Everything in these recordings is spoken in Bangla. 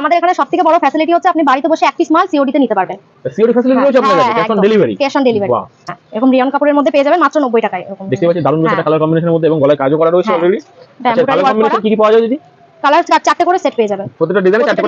আমাদের এখানে সবথেকে বড় ফ্যাসিলিটি হচ্ছে আপনি বাড়িতে বসে এক পিস মাল সিওডি তে নিতে পারবেন। সিওডি ফ্যাসিলিটি রয়েছে আপনাদের কাছে, cash on delivery? Cash on delivery. এরকম রিয়ন কাপড়ের মধ্যে পেয়ে যাবেন মাত্র 90 টাকায়। এরকম দেখতে পাচ্ছি দারুণ একটা কালার কম্বিনেশনের মধ্যে এবং গলায় কাজও করা রয়েছে অলরেডি। আচ্ছা, কালার কম্বিনেশন কি কি পাওয়া যায় দিদি? কালার চারটে করে সেট পেয়ে যাবেন, প্রত্যেকটা ডিজাইনে চারটে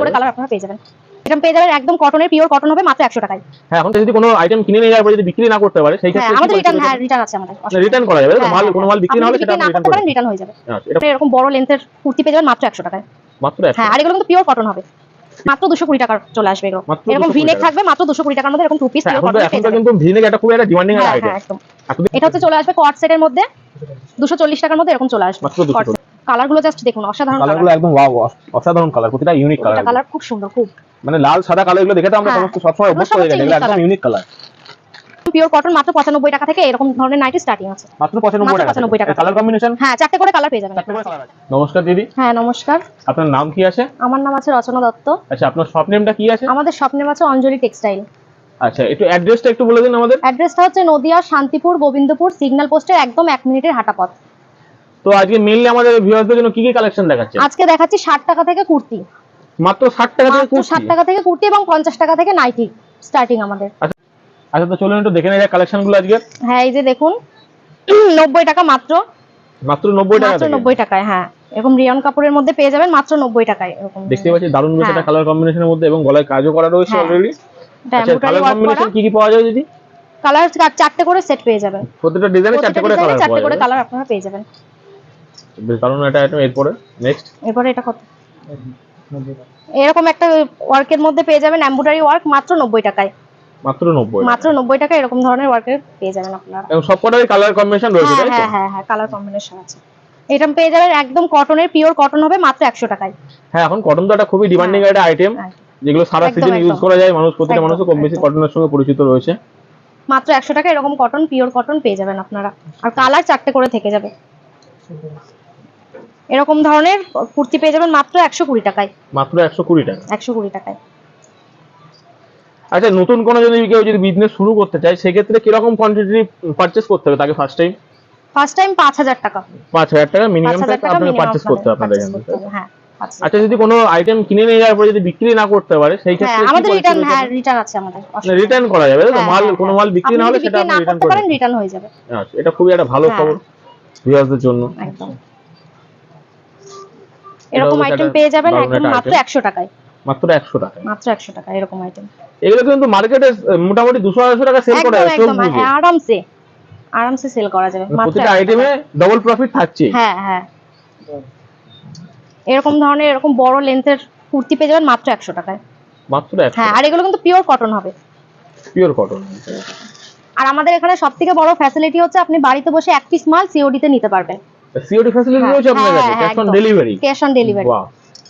করে কালার আপনারা পেয়ে যাবেন। এটা পেয়ে যাবেন একদম কটনের, পিওর কটন হবে মাত্র 100 টাকায়। হ্যাঁ, এখন যদি কোনো আইটেম কিনে নিয়ে যাওয়ার পরে যদি বিক্রি না করতে পারে সেই ক্ষেত্রে আমাদের রিটার্ন আছে আমাদের। রিটার্ন করা যাবে? মাল কোনো মাল বিক্রি না হলে সেটা রিটার্ন করতে পারেন, রিটার্ন হয়ে যাবে। আচ্ছা, এটা এরকম বড় লেন্থের কুর্তি পেয়ে যাবেন মাত্র 100 টাকায়। মাত্র 100? হ্যাঁ, আর এগুলো কিন্তু পিওর কটন হবে, মাত্র 220 টাকা চলে আসবে। এগুলো এরকম ভিনেক থাকবে মাত্র 220 টাকার মধ্যে, এরকম টু পিস পিওর কটন পেয়ে যাবেন। কিন্তু ভিনেক এটা খুব একটা ডিমান্ডিং এর আইটেম। হ্যাঁ, একদম। এটা হচ্ছে চলে আসবে কোয়ার্ড সেটের মধ্যে 240 টাকার মধ্যে, এরকম চলে আসবে। মাত্র 240। কালারগুলো জাস্ট দেখুন, অসাধারণ কালার। কালারগুলো একদম ওয়াও, অসাধারণ কালার, প্রতিটা ইউনিক কালার। কালার খুব সুন্দর, খুব মানে লাল সাদা কালার এগুলো দেখে তো আমরা সমস্ত সব সময় অভ্যস্ত হয়ে যাই, এগুলো একদম ইউনিক কালার। পিওর কটন মাত্র 95 টাকা থেকে এরকম ধরনের নাইটি স্টার্টিং আছে। মাত্র 95 টাকা। Colour combination? হ্যাঁ, চারটে করে কালার পেয়ে যাবেন। নমস্কার দিদি। হ্যাঁ, নমস্কার। আপনার নাম কি আছে? আমার নাম আছে রচনা দত্ত। আচ্ছা, আপনার শপ নেমটা কি আছে? আমাদের শপ নেম আছে অঞ্জলি টেক্সটাইল। আচ্ছা, একটু অ্যাড্রেসটা একটু বলে দিন আমাদের। অ্যাড্রেসটা হচ্ছে নদিয়া শান্তিপুর গোবিন্দপুর সিগন্যাল পোস্টের একদম 1 মিনিটের হাঁটা পথ। তো আজকে মেইনলি আমাদের ভিউয়ারদের জন্য কি কি কালেকশন দেখাচ্ছেন? আজকে দেখাচ্ছি 60 টাকা থেকে কুর্তি। মাত্র 60 টাকা থেকে কুর্তি? 60 টাকা থেকে কুর্তি এবং 50 টাকা থেকে নাইটি স্টার্টিং আমাদের। আচ্ছা, তো চলুন একটু দেখে নেওয়া যাক কালেকশনগুলো আজকে। হ্যাঁ, এই যে দেখুন 90 টাকা মাত্র। মাত্র 90 টাকা? মাত্র 90 টাকায়। হ্যাঁ, এরকম রিয়ন কাপড়ের মধ্যে পেয়ে যাবেন মাত্র 90 টাকায়। এরকম দেখতে পাচ্ছি দারুণ একটা কালার কম্বিনেশনের মধ্যে এবং গলায় কাজও করা রয়েছে অলরেডি। আচ্ছা, কালার কম্বিনেশন কি কি পাওয়া যায় দিদি? কালার চারটে করে সেট পেয়ে যাবেন, প্রত্যেকটা ডিজাইনে চারটে করে কালার পাওয়া যাবে। চারটে করে কালার আপনারা পেয়ে যাবেন। বেশ দারুণ একটা আইটেম। এরপরে নেক্সট? এরপরে এটা কত? এরকম একটা ওয়ার্কের মধ্যে পেয়ে যাবেন এমব্রয়ডারি ওয়ার্ক মাত্র 90 টাকায়। মাত্র 90? মাত্র 90 টাকা এরকম ধরনের ওয়ার্কের পেয়ে যাবেন আপনারা। এবং সবকটারই কালার কম্বিনেশন রয়েছে তাই তো? হ্যাঁ হ্যাঁ হ্যাঁ, কালার কম্বিনেশন আছে। এটা পেয়ে যাবেন একদম কটনের, পিওর কটন হবে মাত্র 100 টাকায়। হ্যাঁ, এখন কটন তো একটা খুবই ডিমান্ডিং একটা আইটেম, যেগুলো সারা সিজন ইউজ করা যায়। প্রতিটা মানুষও কম বেশি কটনের সঙ্গে পরিচিত রয়েছে। মাত্র 100 টাকা এরকম কটন, পিওর কটন পেয়ে যাবেন আপনারা। আর কালার চারটে করে থেকে যাবে। এরকম ধরনের কুর্তি পেয়ে যাবেন মাত্র 120 টাকায়। মাত্র 120 টাকা? 120 টাকায়। আচ্ছা, নতুন কোনো যদি কেউ বিজনেস শুরু করতে চায় সেক্ষেত্রে কি রকম কোয়ান্টিটি পারচেজ করতে হবে তাকে? ফার্স্ট টাইম 5000 টাকা। 5000 টাকা মিনিমাম টাকা আপনাকে পারচেজ করতে হবে আপনাদের এখান থেকে। হ্যাঁ। আচ্ছা, যদি কোনো আইটেম কিনে নিয়ে যাওয়ার পরে যদি বিক্রি না করতে পারে সেই ক্ষেত্রে আমাদের রিটার্ন আছে আমাদের। রিটার্ন করা যাবে? মাল কোনো মাল বিক্রি না হলে সেটা আপনি রিটার্ন করতে পারেন, রিটার্ন হয়ে যাবে। আচ্ছা, এটা খুবই একটা ভালো খবর ভিউয়ারদের জন্য। একদম। এরকম আইটেম পেয়ে যাবেন একদম মাত্র 100 টাকায়। মাত্র 100 টাকা? মাত্র 100 টাকা এরকম আইটেম। এগুলো কিন্তু মার্কেটে মোটামুটি 200-250 টাকা সেল করা যায়। একদম আরামসে সেল করা যাবে। প্রতিটা আইটেমে ডাবল প্রফিট থাকছে। হ্যাঁ হ্যাঁ, এরকম ধরনের এরকম বড় লেন্থের কুর্তি পেয়ে যাবেন মাত্র 100 টাকায়। মাত্র 100? হ্যাঁ, আর এগুলো কিন্তু পিওর কটন হবে। Pure cotton. আর আমাদের এখানে সবথেকে বড় ফ্যাসিলিটি হচ্ছে আপনি বাড়িতে বসে এক পিস মাল সিওডি তে নিতে পারবেন। সিওডি ফ্যাসিলিটি রয়েছে আপনাদের কাছে? Cash on delivery? Cash on delivery. বাহ,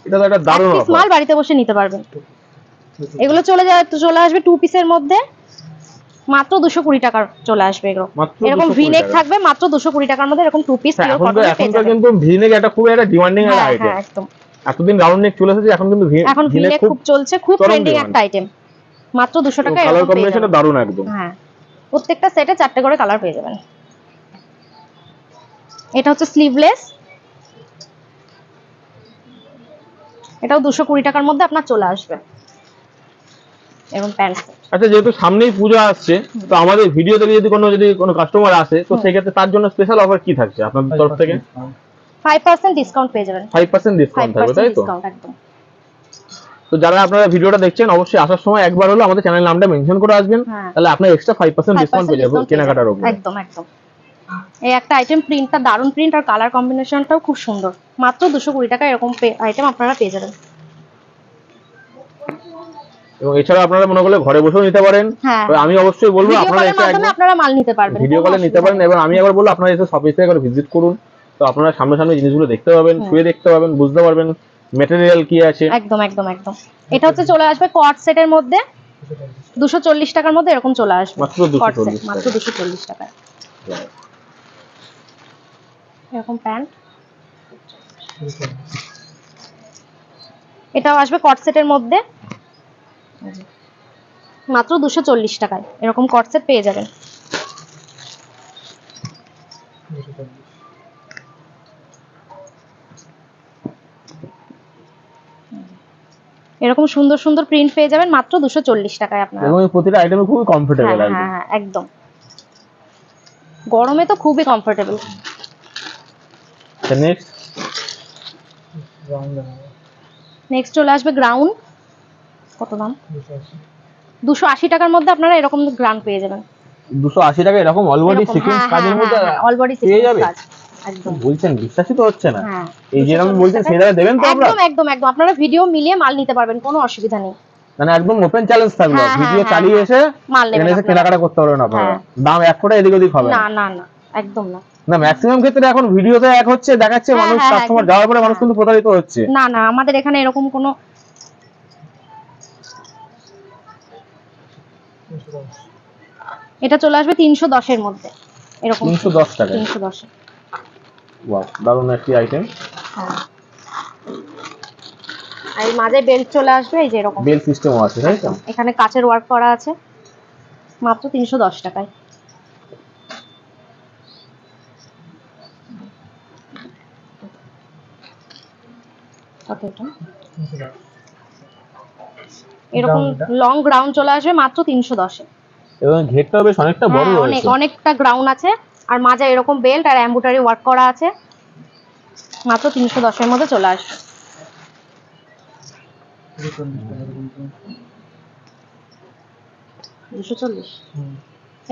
এটা তো একটা দারুণ অফার। এক পিস মাল বাড়িতে বসে নিতে পারবেন। এগুলো চলে আসবে টু পিসের মধ্যে মাত্র 220 টাকা চলে আসবে। এরকম ভিনেক থাকবে মাত্র 220 টাকার মধ্যে, এরকম টু পিস পিওর কটন পেয়ে যাবেন। এখন কিন্তু ভিনেক এটা খুব একটা ডিমান্ডিং এর আইটেম। হ্যাঁ, একদম। এতদিন রাউন্ড নেক চলে এসেছে, এখন কিন্তু ভিনেক খুব চলছে, খুব ট্রেন্ডিং একটা আইটেম। মাত্র 200 টাকা এরকম কালার কম্বিনেশনটা দারুণ একদম। হ্যাঁ, প্রত্যেকটা সেটে চারটে করে কালার পেয়ে যাবেন। এটা হচ্ছে স্লিভলেস, এটাও 220 টাকার মধ্যে আপনার চলে আসবে। এবং প্যান্ট। আচ্ছা, যেহেতু সামনেই পূজা আসছে, তো আমাদের ভিডিও থেকে যদি কোনো কাস্টমার আসে তো সেই ক্ষেত্রে তার জন্য স্পেশাল অফার কি থাকছে আপনাদের তরফ থেকে? 5% ডিসকাউন্ট পেয়ে যাবেন। 5% ডিসকাউন্ট থাকবে তাই তো? একদম। তো যারা আপনারা ভিডিওটা দেখছেন অবশ্যই আসার সময় একবার হলো আমাদের চ্যানেল নামটা মেনশন করে আসবেন, তাহলে আপনার এক্সট্রা 5% ডিসকাউন্ট পেয়ে যাবেন কেনাকাটার উপর। একদম একদম। এই একটা আইটেম, প্রিন্টটা দারুণ প্রিন্ট আর কালার কম্বিনেশনটাও খুব সুন্দর। মাত্র 220 টাকা এরকম আইটেম আপনারা পেয়ে যাবেন। এবং এছাড়া আপনারা মনে করলে ঘরে বসেও নিতে পারেন। আমি অবশ্যই বলবো আপনারা এসে আপনারা মাল নিতে পারবেন, ভিডিও কলে নিতে পারেন। এবং আমি একবার বলবো আপনারা এসে শপে একবার ভিজিট করুন, তো আপনারা সামনে জিনিসগুলো দেখতে পাবেন, ছুঁয়ে দেখতে পাবেন, বুঝতে পারবেন ম্যাটেরিয়াল কি আছে। একদম একদম একদম। এটা হচ্ছে চলে আসবে কোয়ার্ড সেটের মধ্যে 240 টাকার মধ্যে এরকম চলে আসবে। মাত্র 240 টাকা। এরকম প্যান্ট, এটাও আসবে কট সেটের মধ্যে মাত্র 240 টাকায়। এরকম কট সেট পেয়ে যাবেন। এরকম সুন্দর সুন্দর প্রিন্ট পেয়ে যাবেন মাত্র 240 টাকায় আপনারা। এবং প্রতিটা আইটেমে খুবই কমফোর্টেবল একদম। হ্যাঁ হ্যাঁ একদম, গরমে তো খুবই কমফোর্টেবল। নেক্সট চলে আসবে গ্রাউন্ড। কত দাম? 280 টাকার মধ্যে আপনারা এরকম গ্রাউন্ড পেয়ে যাবেন। 280 টাকা এরকম অল বডি সিকোয়েন্স কাজের মধ্যে অল বডি সিকোয়েন্স কাজ একদম। বলছেন বিশ্বাসই তো হচ্ছে না। হ্যাঁ, এই যেরকম বলছেন সেটা দেবেন তো আমরা? একদম একদম একদম, আপনারা ভিডিও মিলিয়ে মাল নিতে পারবেন, কোনো অসুবিধা নেই। মানে একদম ওপেন চ্যালেঞ্জ থাকবে, ভিডিও চালিয়ে এসে মাল নেবেন, এসে কেনাকাটা করতে পারবেন আপনারা। দাম এক ফোঁটা এদিক ওদিক হবে না না না, একদম না। না ম্যাক্সিমাম ক্ষেত্রে এখন ভিডিওতে এক হচ্ছে দেখাচ্ছে, মানুষ কাস্টমার যাওয়ার পরে মানুষ কিন্তু প্রতারিত হচ্ছে। না না, আমাদের এখানে এরকম কোনো। এটা চলে আসবে 310 এর মধ্যে এরকম। 310 টাকা? 310। ওয়াও, দারুণ একটি আইটেম। হ্যাঁ, আর এই মাঝে বেল্ট চলে আসবে, এই যে এরকম বেল্ট সিস্টেমও আছে, তাই তো? এখানে কাচের ওয়ার্ক করা আছে, মাত্র 310 টাকায়। এরকম লং গ্রাউন্ড চলে আসবে মাত্র 310 এ। এবং ঘেরটাও বেশ অনেকটা বড় রয়েছে, অনেকটা গ্রাউন্ড আছে, আর মাঝে এরকম বেল্ট আর এমব্রয়ডারি ওয়ার্ক করা আছে, মাত্র 310 এর মধ্যে চলে আসবে।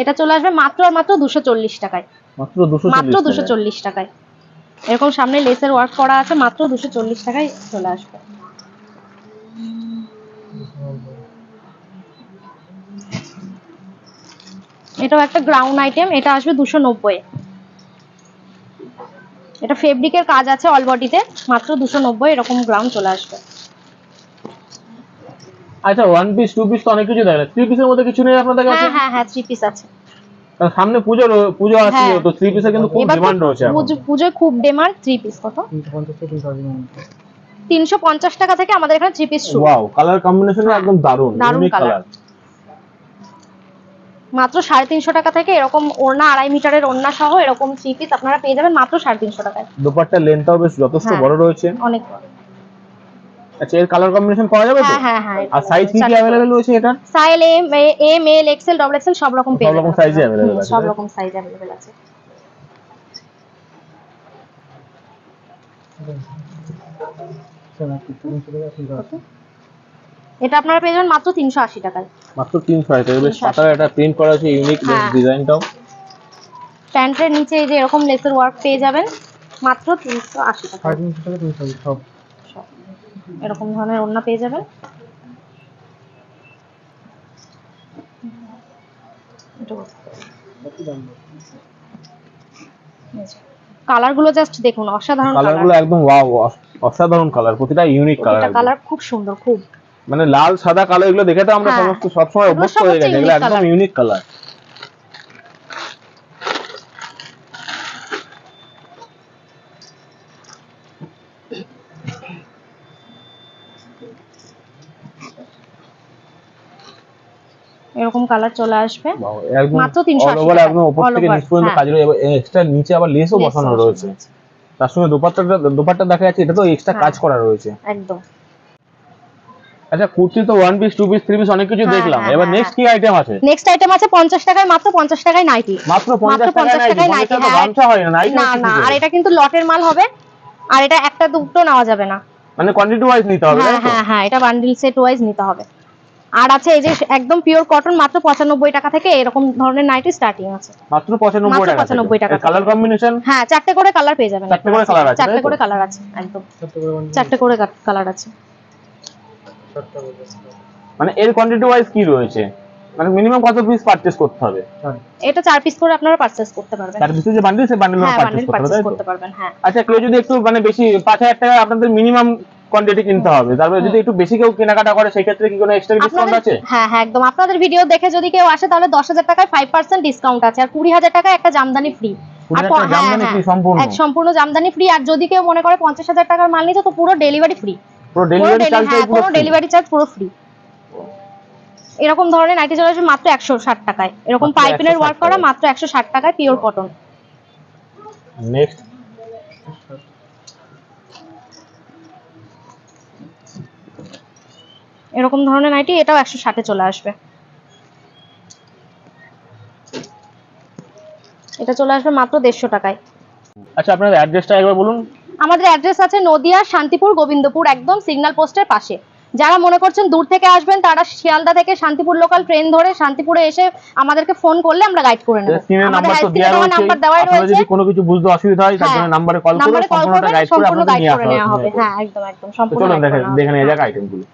এটা চলে আসবে মাত্র আর মাত্র 240 টাকায়। মাত্র 240 টাকায়। এরকম সামনে লেসের ওয়ার্ক করা আছে, মাত্র 240 টাকায় চলে আসবে। এটাও একটা গ্রাউন্ড আইটেম, এটা আসবে 290 এ। এটা ফেব্রিকের কাজ আছে অল বডিতে, মাত্র 290 এরকম গ্রাউন্ড চলে আসবে। আচ্ছা, ওয়ান পিস টু পিস তো অনেক কিছু দেখলেন, থ্রি পিসের মধ্যে কিছু নেই আপনাদের কাছে? হ্যাঁ হ্যাঁ হ্যাঁ, থ্রি পিস আছে। সামনে পুজো আছে, তো থ্রি পিসের কিন্তু খুব ডিমান্ড রয়েছে এখন। পুজোয় খুব ডিমান্ড থ্রি পিস। কত? 350 টাকা থেকে আমাদের এখানে থ্রি পিস শুরু। ওয়াও, কালার কম্বিনেশনটা একদম দারুণ, ইউনিক কালার। মাত্র 350 টাকা থেকে এরকম ওড়না 2.5 মিটারের ওড়না সহ এরকম থ্রি পিস আপনারা পেয়ে যাবেন মাত্র 350 টাকায়। দোপাট্টার লেন্থটাও বেশ যথেষ্ট বড় রয়েছে, অনেক বড়। আচ্ছা, এর কালার কম্বিনেশন পাওয়া যাবে তো? হ্যাঁ হ্যাঁ। আর সাইজ কি अवेलेबल রয়েছে এটা? Size M L XL double XL সব রকম পেয়ে যাবেন। সব রকম সাইজে अवेलेबल আছে, সব রকম সাইজ अवेलेबल আছে। এটা আপনারা পেয়ে যাবেন মাত্র 380 টাকায়। মাত্র 380 টাকায়। বেশ পাতার একটা প্রিন্ট করা আছে, ইউনিক ডিজাইনটাও। প্যান্টের নিচে এই যে এরকম লেসের ওয়ার্ক পেয়ে যাবেন মাত্র 380 টাকা। 350 টাকা 380 সব এরকম ধরনের ওড়না পেয়ে যাবেন। কালার গুলো জাস্ট দেখুন, অসাধারণ কালার গুলো একদম ওয়াও, অসাধারণ কালার, প্রতিটা ইউনিক কালার। প্রতিটা কালার খুব সুন্দর, খুব মানে লাল সাদা কালো এগুলো দেখে তো আমরা সমস্ত সবসময় অভ্যস্ত হয়ে গেছি, এগুলো একদম ইউনিক কালার। এরকম কালার চলে আসবে মাত্র 380 টাকা। একদম উপর থেকে নিচ পর্যন্ত কাজ রয়েছে, এক্সট্রা নিচে আবার লেসও বসানো রয়েছে। তার সঙ্গে দোপাট্টা দেখা যাচ্ছে, এটা তো এক্সট্রা কাজ করা রয়েছে একদম। আচ্ছা, কুর্তি তো one piece two piece three piece অনেক কিছু দেখলাম, এবার নেক্সট কি আইটেম আছে? নেক্সট আইটেম আছে 50 টাকায়, মাত্র 50 টাকায় নাইটি। মাত্র 50 টাকায় নাইটি। গামছা হয় না নাইটি? না না, আর এটা কিন্তু লটের মাল হবে, আর এটা একটা দুটো নেওয়া যাবে না, মানে কোয়ান্টিটি ওয়াইজ নিতে হবে। হ্যাঁ হ্যাঁ, এটা বান্ডিল সেট ওয়াইজ নিতে হবে। আর আছে এই যে একদম পিওর কটন, মাত্র 95 টাকা থেকে এরকম ধরনের নাইটি স্টার্টিং আছে। মাত্র 95 টাকা। Colour combination? হ্যাঁ, চারটে করে কালার পেয়ে যাবেন। চারটে করে কালার আছে? চারটে করে কালার আছে, একদম চারটে করে কালার আছে। মানে এর কোয়ান্টিটি ওয়াইজ কি রয়েছে, মানে মিনিমাম কত পিস পারচেজ করতে হবে? এটা 4 পিস করে আপনারা পারচেজ করতে পারবেন। 4 পিসের যে বান্ডিল, সেই বান্ডিল পারচেজ করতে পারবেন। হ্যাঁ। আচ্ছা, কেউ যদি একটু মানে বেশি 5000 টাকা আপনাদের মিনিমাম কোয়ান্টিটি কিনতে হবে, তারপরে যদি একটু বেশি কেউ কেনাকাটা করে সেই ক্ষেত্রে কি কোনো এক্সট্রা ডিসকাউন্ট আছে? হ্যাঁ হ্যাঁ, একদম। আপনাদের ভিডিও দেখে যদি কেউ আসে তাহলে 10000 টাকায় 5% ডিসকাউন্ট আছে, আর 20000 টাকায় একটা জামদানি ফ্রি। সম্পূর্ণ জামদানি ফ্রি। আর যদি কেউ মনে করে 50000 টাকার মাল নিতে, তো পুরো ডেলিভারি ফ্রি। পুরো ডেলিভারি চার্জ পুরো ফ্রি। এরকম ধরনের নাইটি চলে আসবে মাত্র 160 টাকায়, এরকম পাইপিনের ওয়ার্ক করা, মাত্র 160 টাকায় পিওর কটন। নেক্সট এরকম ধরনের নাইটি, এটাও 160 চলে আসবে। এটা চলে আসবে মাত্র 150 টাকায়। আচ্ছা আপনাদের অ্যাড্রেসটা একবার বলুন। আমাদের অ্যাড্রেস আছে নদিয়া শান্তিপুর গোবিন্দপুর, একদম সিগন্যাল পোস্টের পাশে। যারা মনে করছেন দূর থেকে আসবেন তারা শিয়ালদা থেকে শান্তিপুর লোকাল ট্রেন ধরে শান্তিপুরে এসে আমাদেরকে ফোন করলে আমরা গাইড করে নেব। আমাদের নাম্বার দেওয়াই রয়েছে, যদি কোনো কিছু বুঝতে অসুবিধা হয় তার জন্য নম্বরে কল করুন, সম্পূর্ণটা গাইড করে আপনাদের নিয়ে আসা হবে। হ্যাঁ একদম একদম সম্পূর্ণ। চলুন দেখে নেওয়া যাক আইটেমগুলো।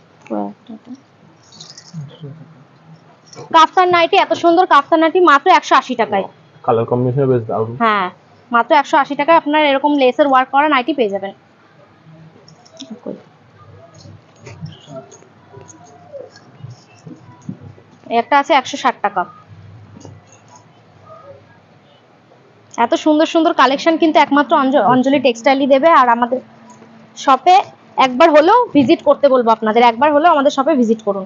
কাফতান নাইটি, এত সুন্দর কাফতান নাইটি মাত্র 180 টাকায়। কালার কম্বিনেশন বেশ দারুণ। হ্যাঁ মাত্র 180 টাকায় আপনারা এরকম লেসের ওয়ার্ক করা নাইটি পেয়ে যাবেন। একটা আছে 160 টাকা। এত সুন্দর সুন্দর কালেকশন কিন্তু একমাত্র অঞ্জলি টেক্সটাইলই দেবে। আর আমাদের শপে একবার হলেও ভিজিট করতে বলবো আপনাদের, একবার হলেও আমাদের শপে ভিজিট করুন।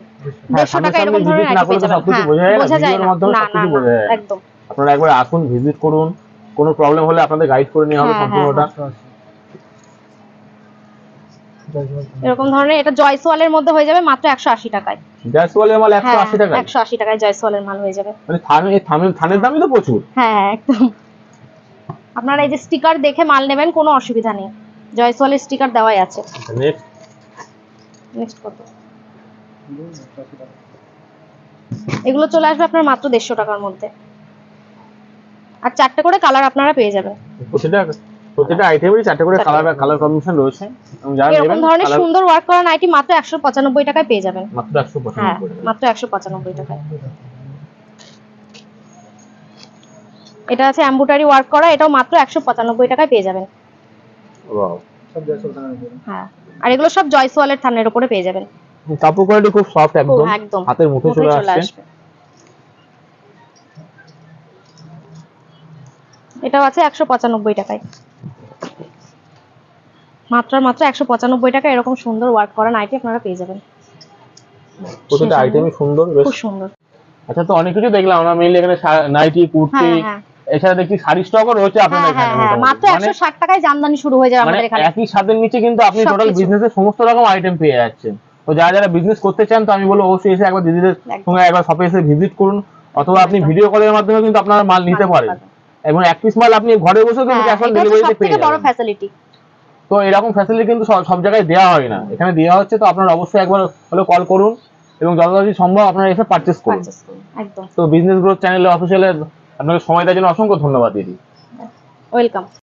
150 টাকা এরকম ধরনের নাইটি পেয়ে যাবেন। বোঝা যায় না, একদম। আপনারা একবার আসুন, ভিজিট করুন, কোনো প্রবলেম হলে আপনাদের গাইড করে নেওয়া হবে সম্পূর্ণটা। এরকম ধরনের এটা জয়সওয়ালের মধ্যে হয়ে যাবে মাত্র 180 টাকায়। জয়সওয়ালের মাল 180 টাকায়? 180 টাকায় জয়সওয়ালের মাল হয়ে যাবে। মানে থানের দামই তো প্রচুর। হ্যাঁ একদম। আপনারা এই যে স্টিকার দেখে মাল নেবেন, কোনো অসুবিধা নেই, জয়সওয়ালের স্টিকার দেওয়াই আছে। নেক্সট কত? এগুলো চলে আসবে আপনার মাত্র 150 টাকার মধ্যে। আর 4টা করে কালার আপনারা পেয়ে যাবেন। প্রত্যেকটা আইটেমেরই 4টা করে কালার কম্বিনেশন রয়েছে। এবং যারা নেবেন এরকম ধরনের সুন্দর ওয়ার্ক করা নাইটি মাত্র 195 টাকায় পেয়ে যাবেন। মাত্র 195 টাকা। মাত্র 195 টাকায়। এটা আছে এমব্রয়ডারি ওয়ার্ক করা, এটাও মাত্র 195 টাকায় পেয়ে যাবেন। ওয়াও, সব জয়সওয়াল থানের উপরে। হ্যাঁ, আর এগুলো সব জয়সওয়ালের থানের উপরে পেয়ে যাবেন। কাপড় কোয়ালিটি খুব সফট, একদম হাতের মুঠোয় চলে আসছে। এটাও আছে 195 টাকায়। মাত্র 195 টাকা এরকম সুন্দর ওয়ার্ক করা নাইটি আপনারা পেয়ে যাবেন। প্রত্যেকটা আইটেমই সুন্দর, বেশ খুব সুন্দর। আচ্ছা, তো অনেক কিছু দেখলাম আমরা, মেইনলি এখানে নাইটি, কুর্তি, এছাড়া দেখি শাড়ি স্টকও রয়েছে আপনাদের এখানে। মাত্র 160 টাকায় জামদানি শুরু হয়ে যাবে আমাদের এখানে। একই ছাদের নিচে কিন্তু আপনি টোটাল বিজনেসের সমস্ত রকম আইটেম পেয়ে যাচ্ছেন। তো যারা বিজনেস করতে চান, তো আমি বলবো অবশ্যই এসে একবার দিদিদের সঙ্গে একবার শপে এসে ভিজিট করুন, অথবা আপনি ভিডিও কলের মাধ্যমে কিন্তু আপনারা মাল নিতে পারেন। এবং এক পিস মাল আপনি ঘরে বসে কিন্তু ক্যাশ অন ডেলিভারিতে পেয়ে যাবেন। বড় ফ্যাসিলিটি। তো এরকম ফ্যাসিলিটি কিন্তু সব জায়গায় দেওয়া হয় না, এখানে দেওয়া হচ্ছে। তো আপনারা অবশ্যই একবার হলে কল করুন এবং যত তাড়াতাড়ি সম্ভব আপনারা এসে পারচেজ করুন। একদম। তো বিজনেস গ্রোথ চ্যানেলে অফিসিয়ালে আপনাকে সময় দেওয়ার জন্য অসংখ্য ধন্যবাদ দিদি। ওয়েলকাম।